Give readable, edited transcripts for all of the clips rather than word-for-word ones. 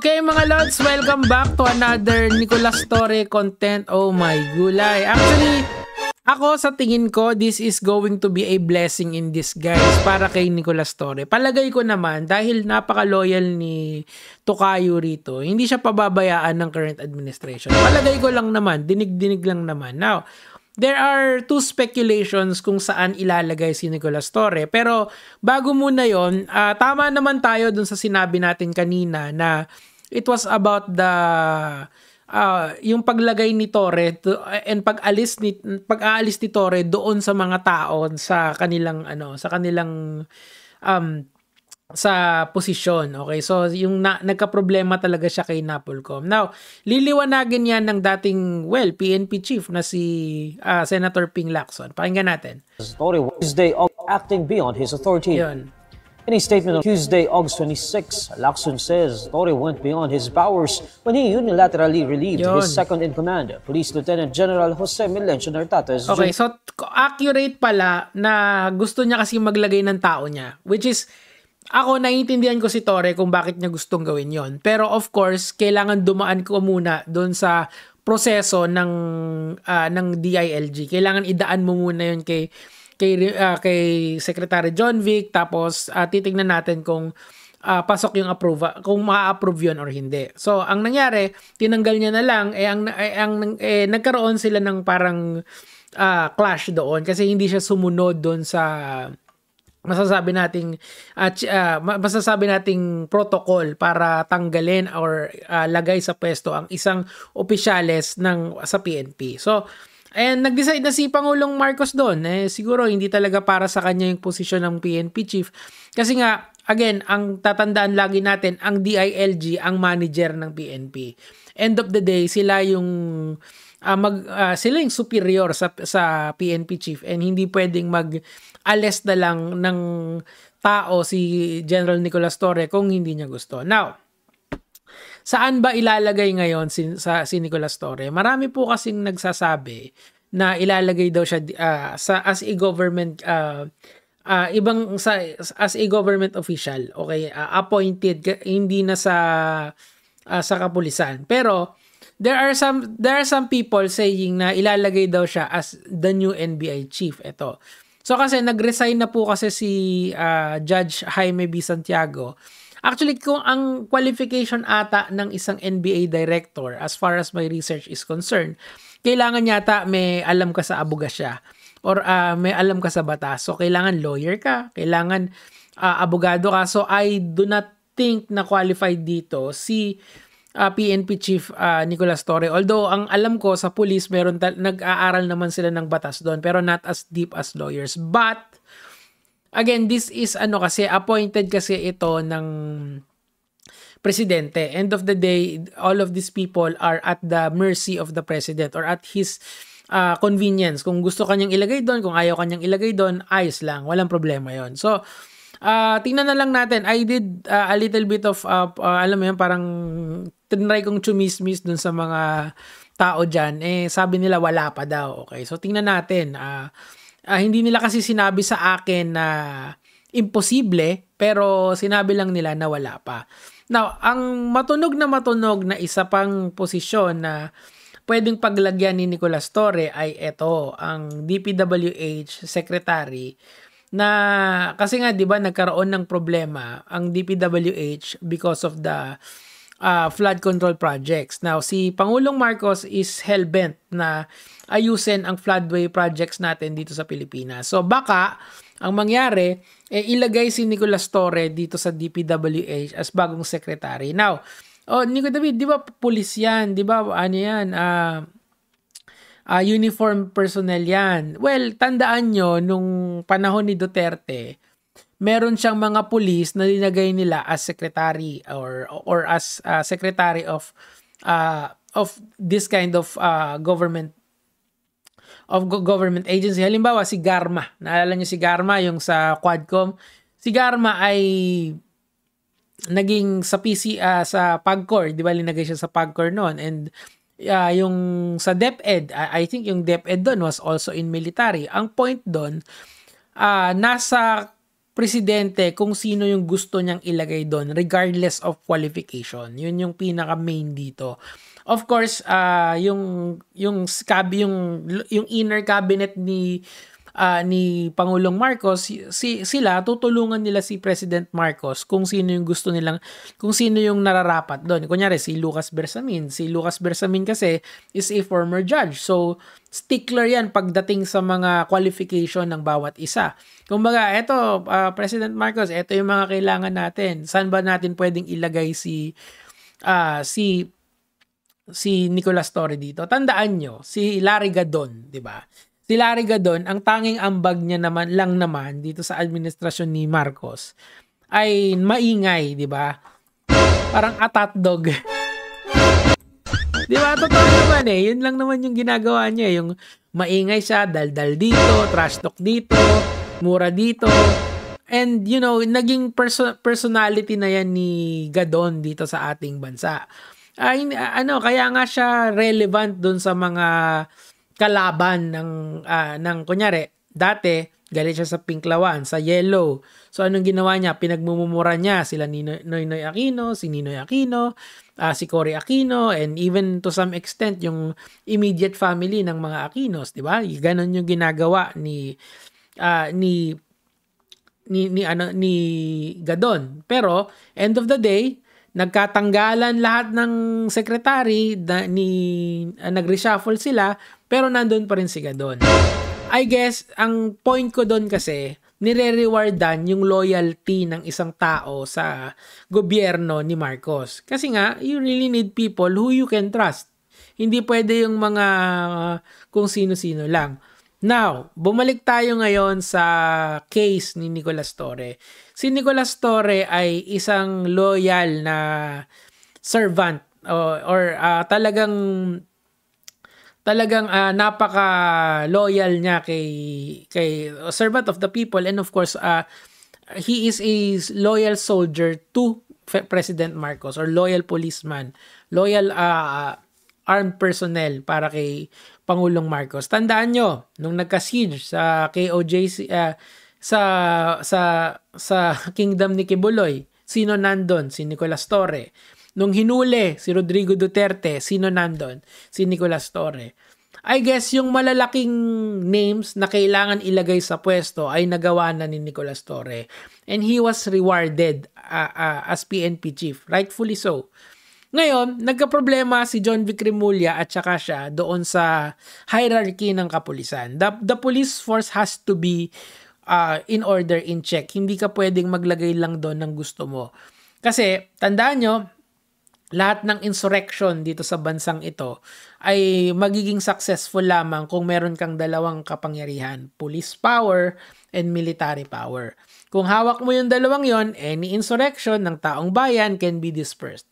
Okay mga lods, welcome back to another Nicolas Torre content. Oh my gulay. Actually, ako sa tingin ko, this is going to be a blessing in disguise para kay Nicolas Torre. Palagay ko naman, dahil napaka-loyal ni Tokayo rito, hindi siya pababayaan ng current administration. Palagay ko lang naman, dinig-dinig lang naman. Now, there are two speculations kung saan ilalagay si Nicolas Torre. Pero bago muna yon, tama naman tayo dun sa sinabi natin kanina na it was about the yung paglagay ni Torre and pag-aalis ni Torre doon sa mga tao sa kanilang sa posisyon. Okay, so yung nagka-problema talaga siya kay Napolcom. Now, liliwanagin yan ng dating, PNP chief na si Senator Ping Lacson. Pakinggan natin. Torre Tuesday acting beyond his authority. Yun. In a statement on Tuesday, August 26, Lacson says Torre went beyond his powers when he unilaterally relieved his second-in-command, Police Lieutenant General Jose Milencio Nartates. Okay, so accurate pala na gusto niya kasi maglagay ng tao niya, which is, ako, naiintindihan ko si Torre kung bakit niya gustong gawin yon. Pero of course, kailangan dumaan ko muna doon sa proseso ng DILG. Kailangan idaan mo muna yon kay Secretary John Vic, tapos titingnan natin kung pasok yung kung ma-approve yun or hindi. So, ang nangyari, tinanggal niya na lang, nagkaroon sila ng parang clash doon kasi hindi siya sumunod doon sa masasabi nating protocol para tanggalin or lagay sa pwesto ang isang opisyales sa PNP. So, and nag-decide na si Pangulong Marcos doon. Siguro hindi talaga para sa kanya yung posisyon ng PNP chief. Kasi nga, again, ang tatandaan lagi natin, ang DILG ang manager ng PNP. End of the day, sila yung sila yung superior sa PNP chief and hindi pwedeng mag-alis na lang ng tao si General Nicolas Torre kung hindi niya gusto. Now, saan ba ilalagay ngayon si Nicolas Torre? Marami po kasing nagsasabi na ilalagay daw siya as a government as a government official, okay, appointed, hindi na sa kapulisan. Pero there are some people saying na ilalagay daw siya as the new NBI chief. Ito. So kasi nag-resign na po kasi si Judge Jaime B. Santiago. Actually, kung ang qualification ata ng isang NBA director, as far as my research is concerned, kailangan yata may alam ka sa abogasya or may alam ka sa batas. So, kailangan lawyer ka, kailangan abogado ka. So, I do not think na qualified dito si PNP Chief Nicolas Torre. Although, ang alam ko sa police, nag-aaral naman sila ng batas doon, pero not as deep as lawyers. But, again, this is kasi appointed kasi ito ng presidente. End of the day, all of these people are at the mercy of the president or at his convenience. Kung gusto kanyang ilagay doon, kung ayaw kanyang ilagay doon, ayos lang. Walang problema yon. So, tingnan na lang natin. I did a little bit of, alam mo yun, parang tinry kong chumismis dun sa mga tao dyan. Sabi nila wala pa daw. Okay, so tingnan natin. Hindi nila kasi sinabi sa akin na imposible, pero sinabi lang nila na wala pa. Now, ang matunog na isa pang posisyon na pwedeng paglagyan ni Nicolas Torre ay ito, ang DPWH Secretary, na kasi nga 'di ba nagkaroon ng problema ang DPWH because of the flood control projects. Now, si Pangulong Marcos is hellbent na ayusin ang floodway projects natin dito sa Pilipinas. So, baka ang mangyari, ilagay si Nicolas Torre dito sa DPWH as bagong secretary. Now, Nico David, di ba pulis yan? Di ba ano yan? Uniform personnel yan. Well, tandaan nyo, nung panahon ni Duterte, meron siyang mga pulis na linagay nila as secretary or as secretary of this kind of government agency. Halimbawa si Garma. Naalala niyo si Garma yung sa Quadcom? Si Garma ay naging sa sa PAGCOR, 'di ba? Linagay siya sa PAGCOR noon, and yung sa DepEd, I think yung DepEd doon was also in military. Ang point doon, nasa presidente kung sino yung gusto niyang ilagay doon regardless of qualification. Yun yung pinaka main dito. Of course, yung inner cabinet ni Pangulong Marcos, sila tutulungan nila si President Marcos kung sino yung gusto nilang, kung sino yung nararapat doon. Kunyari si Lucas Bersamin. Si Lucas Bersamin kasi is a former judge. So stickler yan pagdating sa mga qualification ng bawat isa. Kumbaga, eto President Marcos, eto yung mga kailangan natin. Saan ba natin pwedeng ilagay si Nicolas Torre dito? Tandaan nyo, si Larry Gadon, di ba? Si Larry Gadon, ang tanging ambag niya naman dito sa administrasyon ni Marcos ay maingay, di ba? Parang atat dog. Di ba? Totoo naman eh. Yun lang naman yung ginagawa niya. Yung maingay siya, daldal dito, trash talk dito, mura dito. And you know, naging personality na yan ni Gadon dito sa ating bansa. Kaya nga siya relevant dun sa mga kalaban ng kunyari, dati galit siya sa Pinklawan, sa Yellow. So anong ginawa niya? Pinagmumura niya sila ni Noynoy Aquino, si Ninoy Aquino, si Cory Aquino, and even to some extent yung immediate family ng mga Aquinos, di ba? Ganon yung ginagawa ni Gadon. Pero end of the day, nagkatanggalan lahat ng secretary, nag-reshuffle sila, pero nandun pa rin si Gadon. I guess, ang point ko doon kasi, nire-rewardan yung loyalty ng isang tao sa gobyerno ni Marcos. Kasi nga, you really need people who you can trust. Hindi pwede yung mga kung sino-sino lang. Now, bumalik tayo ngayon sa case ni Nicolas Torre. Si Nicolas Torre ay isang loyal na servant or talagang napaka-loyal niya kay servant of the people, and of course he is a loyal soldier to President Marcos, or loyal policeman, loyal armed personnel para kay Pangulong Marcos. Tandaan nyo, nung nagka-siege sa KOJC, sa kingdom ni Kibuloy, sino nandun? Si Nicolas Torre. Nung hinuli si Rodrigo Duterte, sino nandun? Si Nicolas Torre. I guess yung malalaking names na kailangan ilagay sa pwesto ay nagawa na ni Nicolas Torre. And he was rewarded as PNP chief. Rightfully so. Ngayon, nagka-problema si John Vic Remulla at saka siya doon sa hierarchy ng kapulisan. The police force has to be in order, in check. Hindi ka pwedeng maglagay lang doon ng gusto mo. Kasi, tandaan nyo, lahat ng insurrection dito sa bansang ito ay magiging successful lamang kung meron kang dalawang kapangyarihan, police power and military power. Kung hawak mo yung dalawang yon, any insurrection ng taong bayan can be dispersed.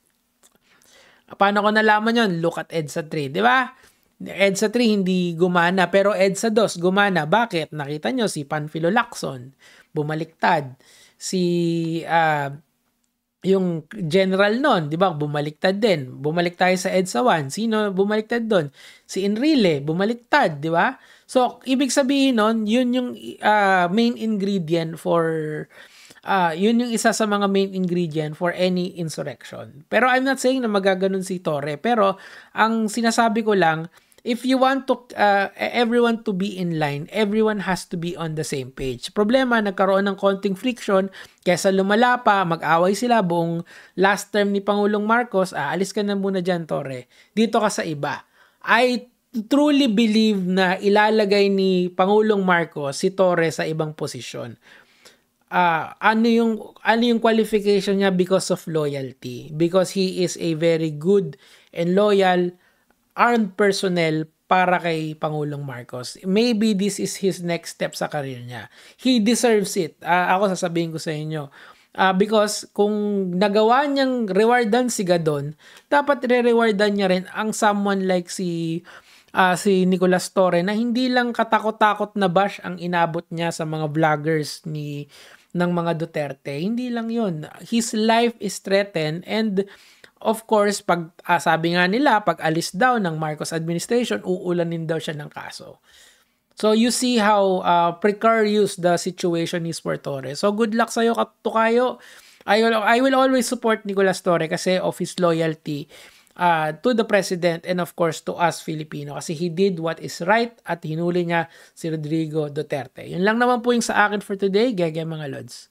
Paano ko nalaman yon? Look at EDSA 3, di ba? EDSA 3 hindi gumana, pero EDSA 2 gumana. Bakit? Nakita nyo si Panfilo Lacson, bumaliktad. Yung general nun, di ba, bumaliktad din. Bumalik tayo sa EDSA 1. Sino bumaliktad doon? Si Enrile, bumaliktad, di ba? So, ibig sabihin nun, yun yung main ingredient for, yun yung isa sa mga main ingredient for any insurrection. Pero I'm not saying na magaganon si Torre. Pero, ang sinasabi ko lang, if you want to everyone to be in line, everyone has to be on the same page. Problema, nagkaroon ng konting friction, kesa lumala pa, mag-away sila buong last term ni Pangulong Marcos, alis ka na muna dyan, Torre. Dito ka sa iba. I truly believe na ilalagay ni Pangulong Marcos si Torre sa ibang posisyon. Ano yung qualification niya? Because of loyalty. Because he is a very good and loyal armed personnel para kay Pangulong Marcos. Maybe this is his next step sa career niya. He deserves it. Ako sasabihin ko sa inyo. Because kung nagawa niyang rewardan si Gadon, dapat re-rewardan niya rin ang someone like si Nicolas Torre na hindi lang katakot-takot na bash ang inabot niya sa mga vloggers ng mga Duterte. Hindi lang yun. His life is threatened, and of course, sabi nga nila, pag alis daw ng Marcos administration, uulanin daw siya ng kaso. So you see how precarious the situation is for Torre. So good luck sa'yo, Tukayo. I will always support Nicolas Torre kasi of his loyalty to the president and of course to us Filipino kasi he did what is right at hinuli niya si Rodrigo Duterte. Yun lang naman po yung sa akin for today, Gege mga Lods.